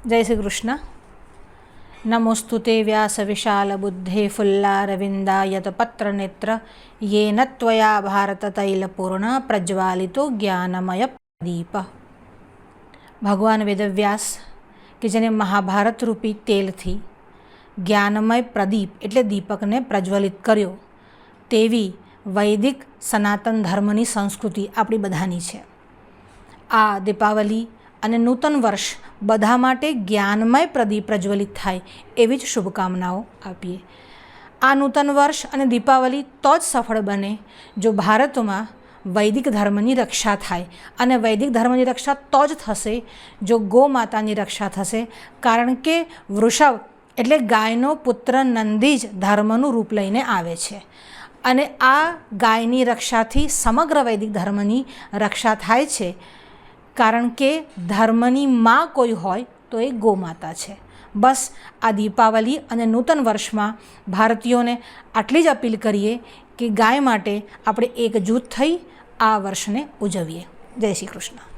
जय श्री कृष्ण। नमोस्तुते व्यास विशाल बुद्धे फुल्लारविंदायत पत्र नेत्र येन त्वया भारत तैलपूर्ण प्रज्वालितो ज्ञानमय प्रदीप। भगवान वेदव्यास કે જેને મહાભારત રૂપી તેલથી જ્ઞાનમય પ્રદીપ એટલે દીપકને પ્રજ્વલિત કર્યો, તેવી વૈદિક સનાતન ધર્મની સંસ્કૃતિ આપણી બધાની છે. આ દીપાવલી અને નૂતન વર્ષ બધા માટે જ્ઞાનમય પ્રદીપ પ્રજ્વલિત થાય એવી જ શુભકામનાઓ આપીએ. આ નૂતન વર્ષ અને દીપાવલી તો જ સફળ બને જો ભારતમાં વૈદિક ધર્મની રક્ષા થાય, અને વૈદિક ધર્મની રક્ષા તો જ થશે જો ગૌ માતાની રક્ષા થશે. કારણ કે વૃષભ એટલે ગાયનો પુત્ર નંદી જ ધર્મનું રૂપ લઈને આવે છે, અને આ ગાયની રક્ષાથી સમગ્ર વૈદિક ધર્મની રક્ષા થાય છે. કારણ કે ધર્મની માં કોઈ હોય તો એ ગૌ માતા છે. બસ આ દીપાવલી અને નૂતન વર્ષમાં ભારતીયોને આટલી જ અપીલ કરીએ કે ગાય માટે આપણે એકજૂથ થઈ આ વર્ષને ઉજવીએ. જય શ્રી કૃષ્ણ.